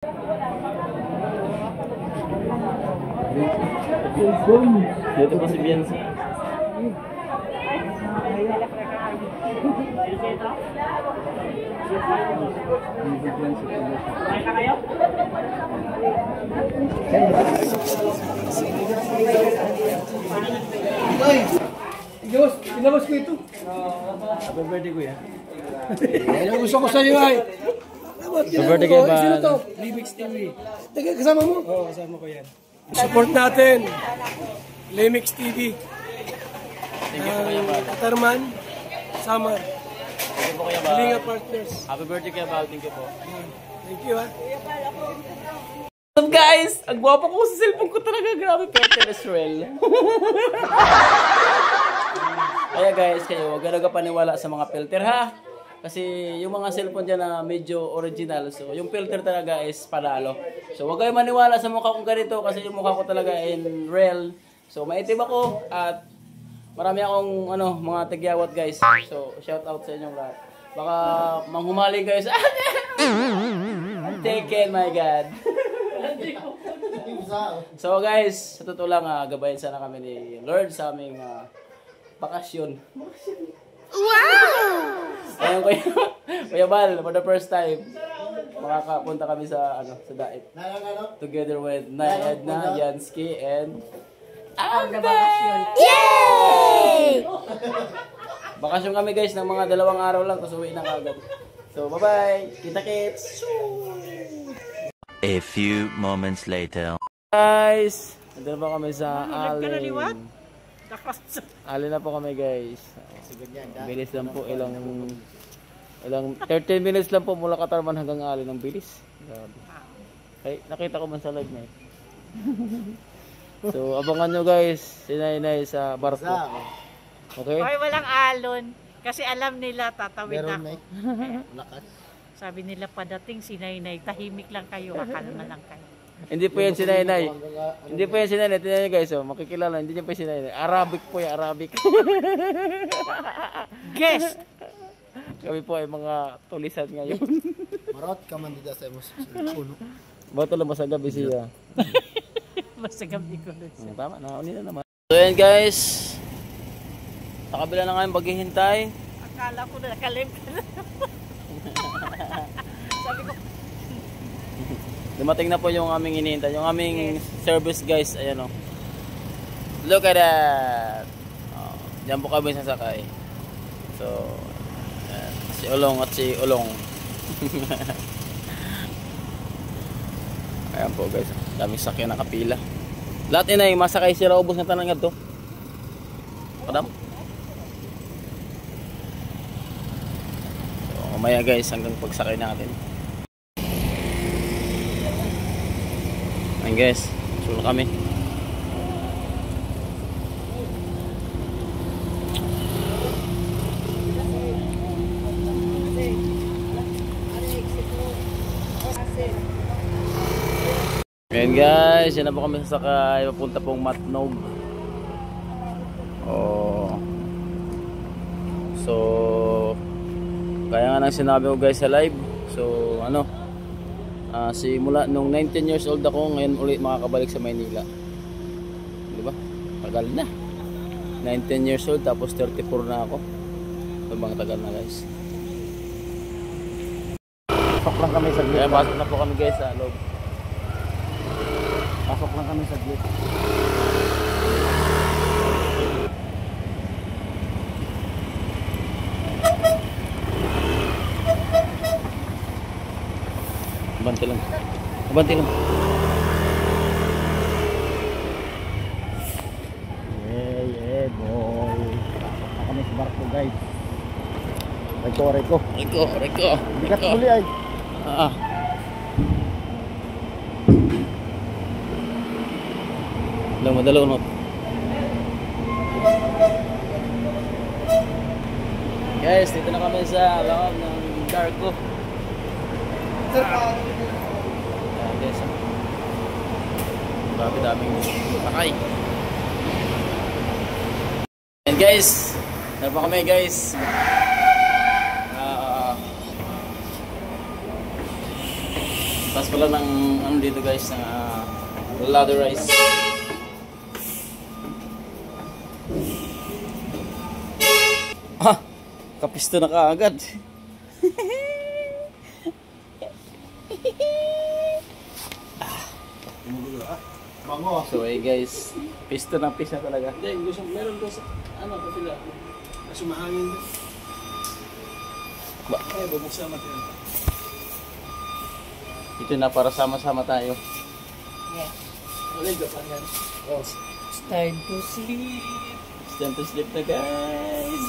Dito po si Bianca. Diyos, ilabas ko ito. Happy birthday, kuya. Yan ang gusto ko sa iyo ay. Happy birthday kay Ban. Sino to? Limix TV. Teka, kasama mo? Oo, kasama ko yan. Support natin. Limix TV. Thank you po, kuya Ban. Katarman. Summer. Thank you po, kuya Ban. Kalinga Partners. Happy birthday, kuya Ban. Thank you po. Thank you ha. What's up, guys? Ang gwapo ko sa cellphone ko talaga. Grabe, Peter Israel. Kaya guys, kayo, huwag ka paniwala sa mga filter ha. Kasi yung mga cellphone dyan na medyo original, so yung filter talaga is panalo. So huwag kayo maniwala sa mukha kong ganito kasi yung mukha ko talaga in real. So maitim ako at marami akong mga tagyawat guys. So shout out sa inyong lahat. Baka manghumaling kayo sa take it, my God. So guys, sa totoo lang, gabayan sana kami ni Lord sa aming bakasyon. Wow! Ayun Kuya Bal, for the first time, makakapunta kami sa sa Daet. Together with Nay Edna, Yansky, and Amber! Yay! Bakasyon kami guys ng mga 2 araw lang, tapos uwi na kagad. So bye-bye! Kita-kits! A few moments later. Guys! Nandun ba kami sa Allen? Allen na po kami guys. Bilis lang po, ilang 13 minutes lang po mula Katarman hanggang Allen. Ang bilis. Grabe. Ay, nakita ko man sa live na So, abangan nyo guys, sinay-nay sa barko. Okay? Hoy, walang alon. Kasi alam nila, tatawid Meron ako. Lakas. Sabi nila, padating si Nainay, tahimik lang kayo, kakalma lang kayo. Hindi po yan si Nainay. Hindi po yan si Nainay. Tingnan nyo guys, makikilala. Hindi nyo po si Nainay. Arabic po yan, Arabic. Guess! Kami po ay mga tulisan ngayon. Marot ka man dito sa emos. Bato lang masagabi siya. Masagam ikulos. Tama, nauni na naman. So yan guys. Sa kabila na ngayon paghihintay. Akala ko na nakalim ka na. Sabi ko, Dumating na po yung aming hinihintay. Yung aming service guys. Ayan o. Look at that. Diyan po kami sasakay. So, ayan. Si Ulong at si Ulong. Ayan po guys. Daming sakyan nakapila. Lahat yun ay masakay sila. Ubos na tanang nga to. Kadam. So, umaya guys hanggang pagsakay natin. Ayan guys. Sula kami. Ayan guys, yan na po kami sasakay, papunta pong Matnog. So, kaya nga nang sinabi ko guys sa live. So, simula nung 19 years old ako, ngayon ulit makakabalik sa Maynila. Diba? Tagal na. 19 years old, tapos 34 na ako. Ibang tagal na guys. Pasok lang kami sa Kaya pasok na po kami guys sa loob. Pasok lang kami sa gate. Abante lang. Abante lang. Yeah, boy. Pasok na kami sa barko guys. Reko. Reko. Bigat muli ay. Madalaw no. Guys, dito na kami sa loob ng barko. Guys, grabe daming sakay. And guys, ano pa kami guys? Tapos pala ng ano dito guys, ng ladder rice. Kapisto na kaagad. Bango. So guys, pisto na talaga. Hindi, gusto, meron doon sa, ano, kapila. Kaso mahangin doon. Ay, bubuksan natin. Ito na para sama-sama tayo. Yes. Ulit, dapat yan. Oh. It's time to sleep. It's time to sleep na guys.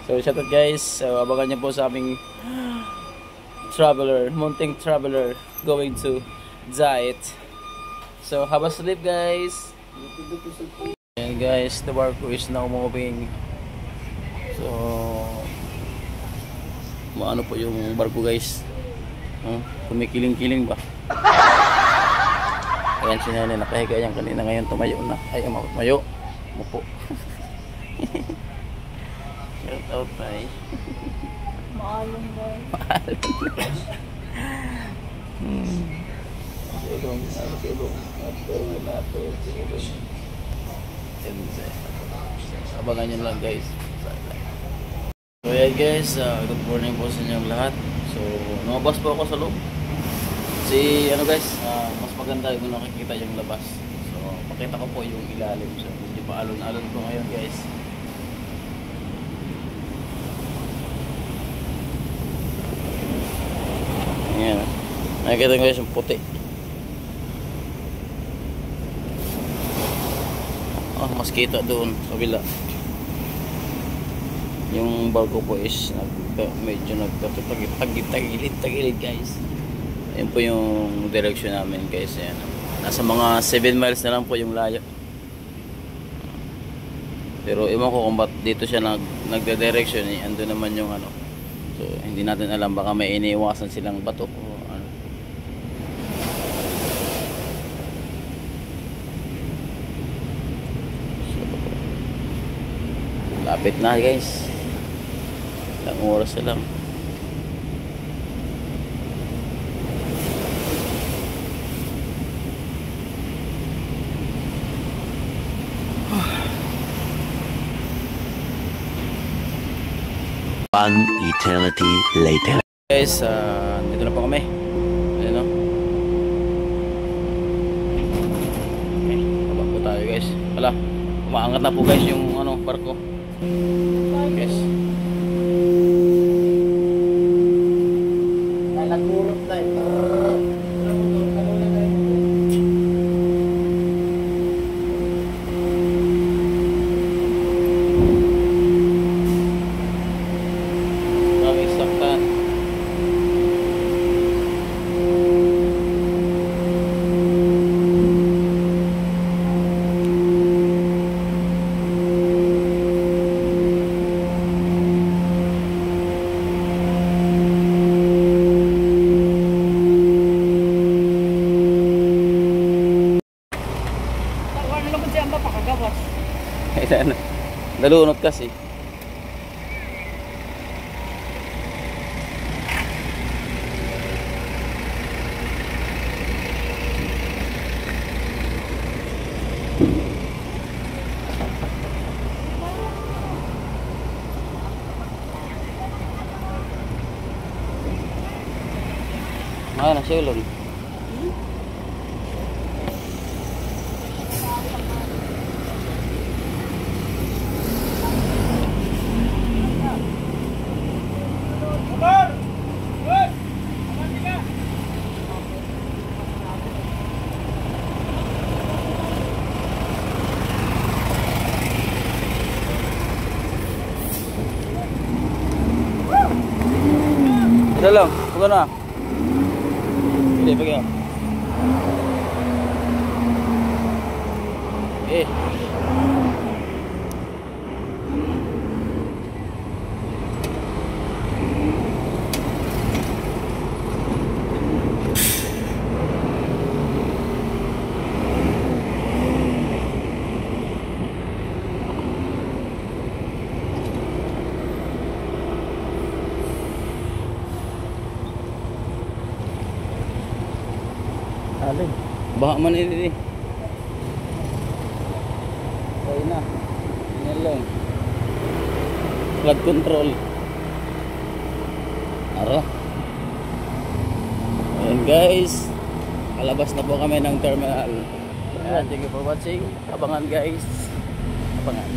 So shout out guys. So abangan niyo po sa aming traveler, mountain traveler going to Zait. So have a sleep guys. And guys, the barco is now moving. So maano po yung barko guys. Kumikiling-kiling ba? Ayan si Nanay, nakahiga yan kanina, ngayon tumayo na. Ay, mayo. Mupo. Shout out tay. Maalong ba? Tulong. Abangan nyo lang guys. So yeah guys, good morning po sa inyong lahat. So lumabas po ako sa loob. Kasi ano guys, mas maganda kung nakikita yung labas. So pakita ko po yung ilalim. So hindi pa alon-alon po ngayon guys. Ayan. Nakikita nyo guys yung puti. Mas kita doon sa kabila. Yung barko po is medyo nagtagilid guys. Ayun po yung direction namin guys. Ayan. Nasa mga 7 miles na lang po yung layo. Pero iwan ko kung ba't dito siya nagde-direction eh. Ando naman yung ano. So hindi natin alam, baka may iniiwasan silang bato o ano. So, lapit na guys. Ilang oras na lang. One eternity later. Guys, dito na po kami. Ayan o. Okay, baba po tayo guys. Wala, umaangat na po guys yung ano, barko. Guys. Nagurot na eh. Daming saktan. Ano naman siya ang mapakagawas? Ayan. Nalunod kasi. Ayan, nasilong. Ito lang, huwag na. Hindi, pagyan. Eh. Alin? Baha man ini. Okay na. Yan lang. Flood control. Aro. Ayan guys. Kalabas na po kami ng terminal. Ayan, thank you for watching. Abangan guys. Abangan.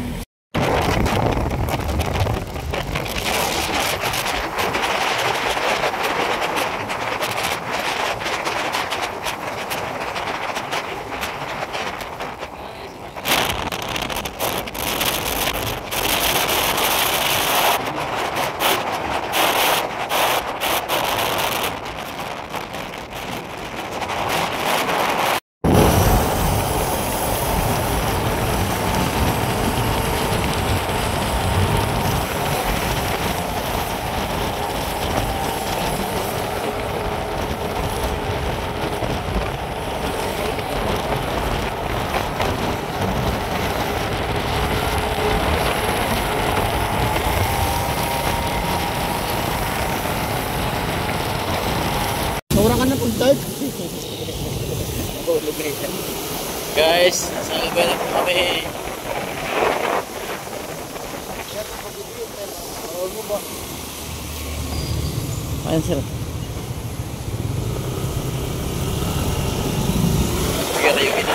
Naura ka na pag-start. Guys, nasa Albay na po kami. Ayan sir. Sige tayo kita.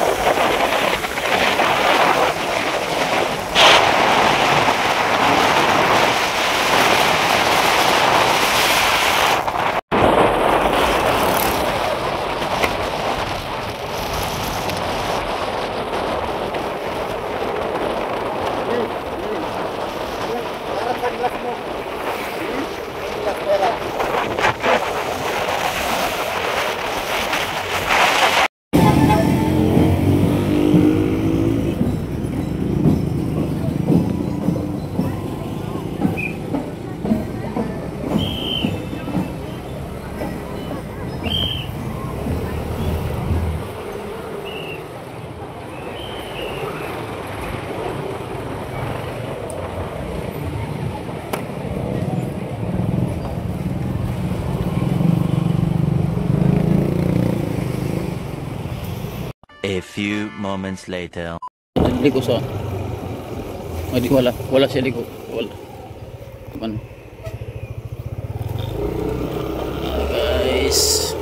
A few moments later. Liko sa. Hindi wala siya liko. Wala. Man. Guys.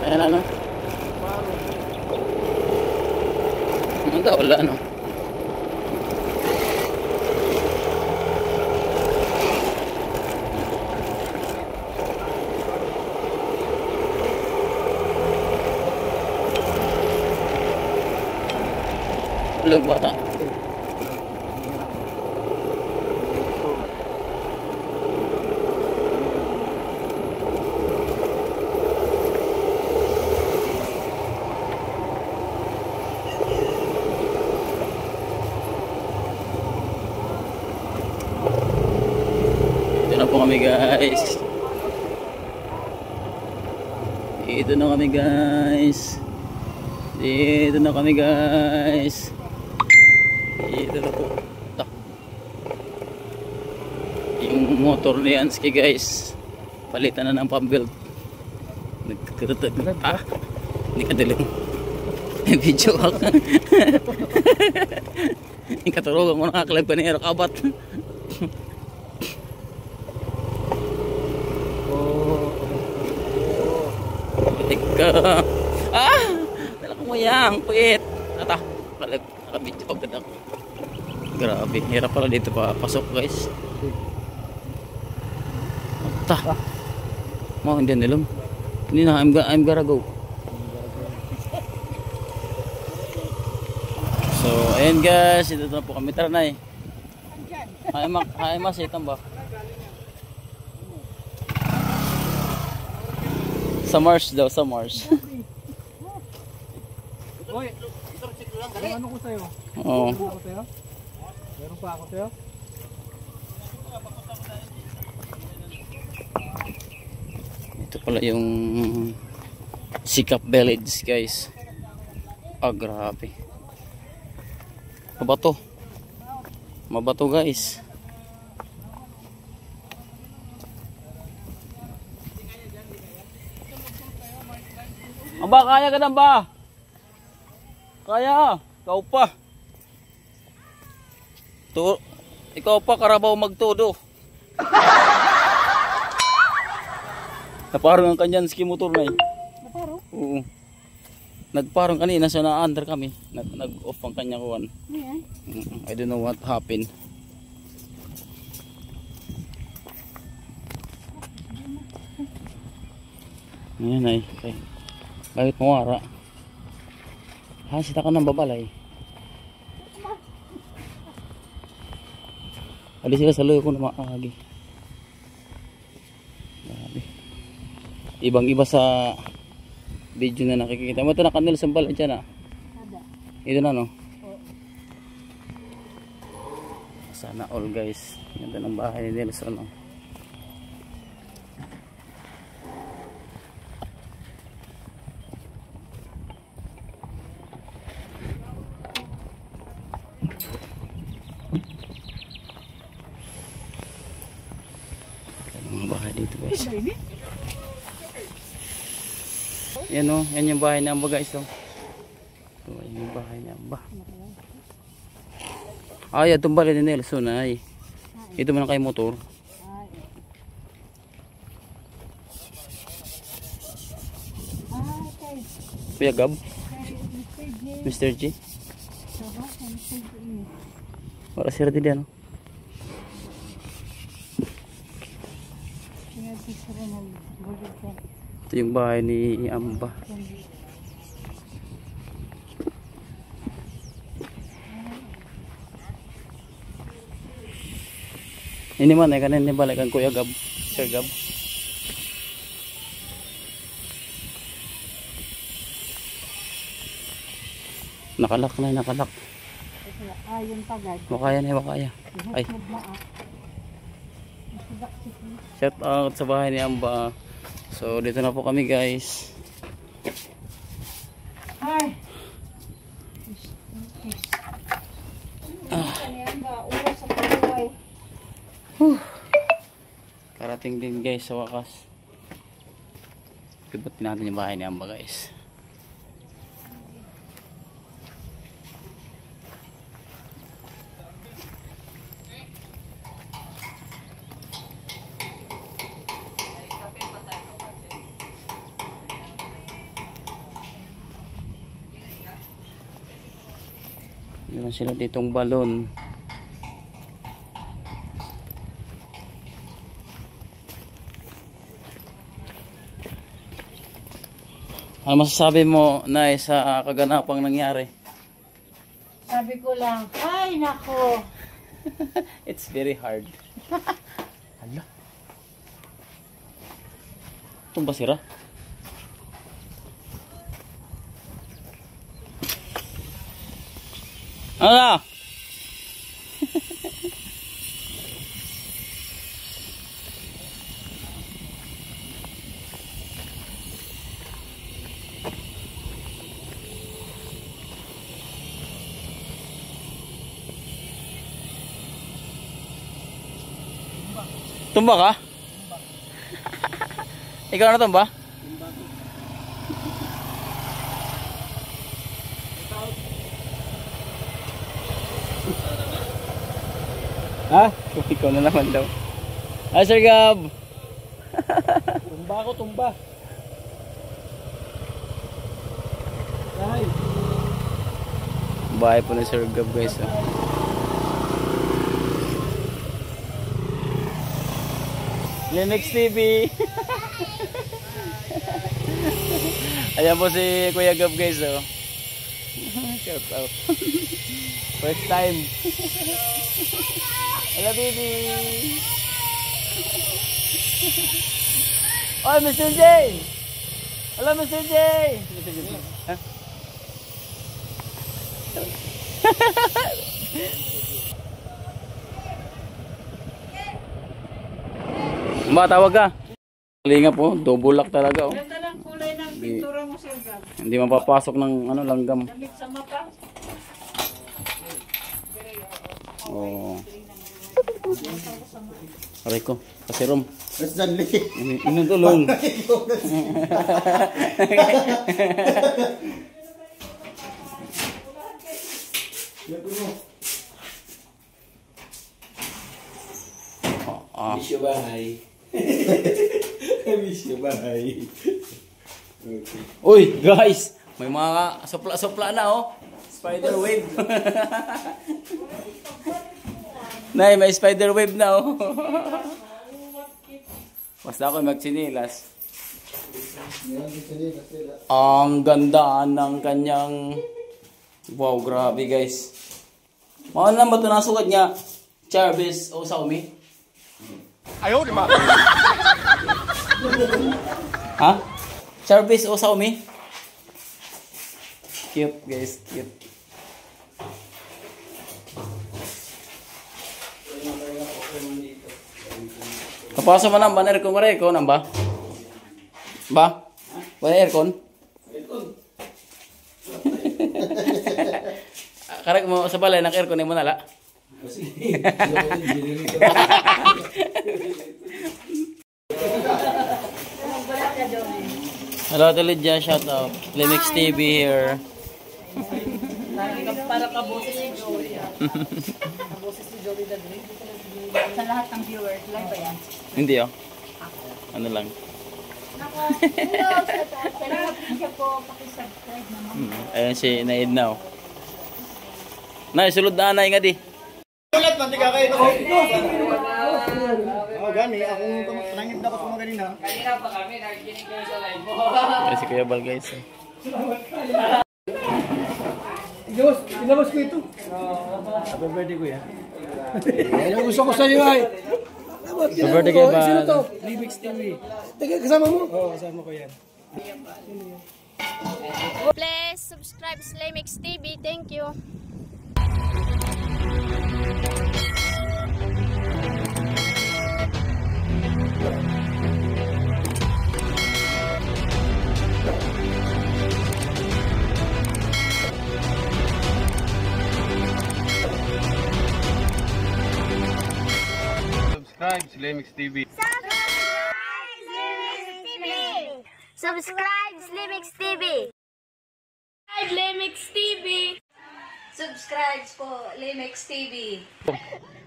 Ayan ano? Manda wala ano? Wala bata. Dito na po kami guys. Dito na kami guys. Dito na kami guys. Dito na po. Tak. Yung motor ni Ansky guys. Palitan na ng pambelt. Ah, hindi ka dilim. Video ako. Ikaturugan mo na kaklag pa ni Ero Kabat. Ika. Ah! Dala ko mo yang. Puwit. Ata. Nakabidyo agad ako. Grabe. Hirap pala dito pa. Pasok guys. Ata. Mau hindi nilom. Hindi na. I'm gonna go. So, ayan guys. Ito na po kami. Tara na eh. Hai mas. Itang ba? Sa Mars daw, sa Mars. Uy, ano ko sa'yo? Oo. Meron ako sa'yo? Meron pa ako sa'yo? Ito pala yung Sikap Village guys. Ah, grabe. Mabato. Mabato guys. Aba, kaya ka na ba? Kaya. Ikaw pa. Ikaw pa, karabaw magtudo. Naparong ang kanyang ski motor na eh. Naparong? Oo. Nagparong kanina so na-under kami. Nag-off ang kanya kuwan. Ayan. I don't know what happened. Ayan ay. Okay. Bakit mawara? Ha, sita ka ng babalay. Alis ka sa loyo ko na maagi. Grabe. Ibang iba sa video na nakikita mo. Ito na kanil sambal dyan ah. Ito na no. Sana all guys. Ganda ng bahay ni Nelson no. Mga bahay dito guys. Yan o, yan yung bahay ni Amba guys o. Ito yung bahay ni Amba. Ay, itong bali ni Nelson ay. Ito mo na kay motor. Kuya Gab? Mr. G? Wala sira din yan o. Ito yung bahay ni Amba. Ini man ay kanin ni balik ang Kuya Gab, Sir Gab. Nakalak na, nakalak. Ayun tagad. Wakaya na, wakaya. Ay. Shout out sa bahay ni Amba. So dito na po kami guys. Ay. Karating din guys sa wakas. Ibutin natin yung bahay ni Amba guys. Meron sila ditong balon. Ano masasabi mo na sa kaganapang nangyari? Sabi ko lang, ay nako. It's very hard. Hala. Itong basira? Ano? Tumba ka? Ikaw na tumba? Ha? Ikaw na naman daw. Ah, Sir Gab! Tumba ako, tumba. Ay. Bahay po ni Sir Gab guys. Oh. Linux TV. Ayan po si Kuya Gab guys. Oh. Shout out. First time. Hello baby. Oh, Mr. J. Hello, Mr. J! Mr. J. Ha? Ba, tawag ka. Kalinga po, double lock talaga. Oh. Ganda lang kulay ng pintura mo, Sir Gab. Hindi mapapasok ng ano, langgam. Damit sa mata. Oh. Aray ko, kasi rom. Mas Stanley. Inutulong. Miss you, bahay. Miss you, bahay. Uy, guys, may mga supla-supla na oh. Spider web. Nay, may spider web na oh. Basta ako magsinilas. Ang ganda ng kanyang wow, grabe guys. Mahal lang ba ito nasugad niya? Jarvis o Xiaomi? Ayaw, di ma. Ha? Jarvis o Xiaomi? Cute guys, cute. Kapasa mo nang ba na aircon mo rin? Ikaw nang ba? Ba? Wala aircon? Karag mo sa balay ng aircon mo nala? Hello to Lydia, shout out. Limix TV here. Para kaboses si Joey. Kaboses si Joey the Great. Sa lahat ng viewers, live ba yan? Hindi oh. Ano lang. Salamat siya po, pakisubscribe naman. Ayun si Naid now. Nay, sulod na anay nga di. Ulit, manti ka kayo. Oh, gani. Akong nangib na ko sa mga ganina. Kanina pa kami, nakikinig kayo sa live mo. Kasi Kuya Bal guys. Diyos, ilabas ko ito. Happy birthday Kuya. Yan ang gusto ko sa iyo ay. Happy birthday Kuya Bal. Sino to? Limix TV. Teka, kasama mo? Oo, kasama ko yan. Please subscribe Slimix TV. Thank you. Subscribe Slimix TV. Subscribe Slimix TV. Subscribe Limix TV. Subscribe po Limix TV.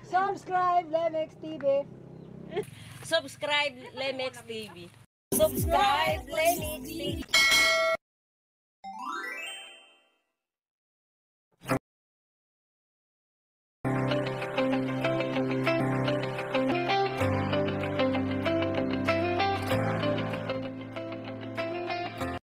Subscribe Lemix TV. Subscribe Limix TV. Subscribe Limix TV.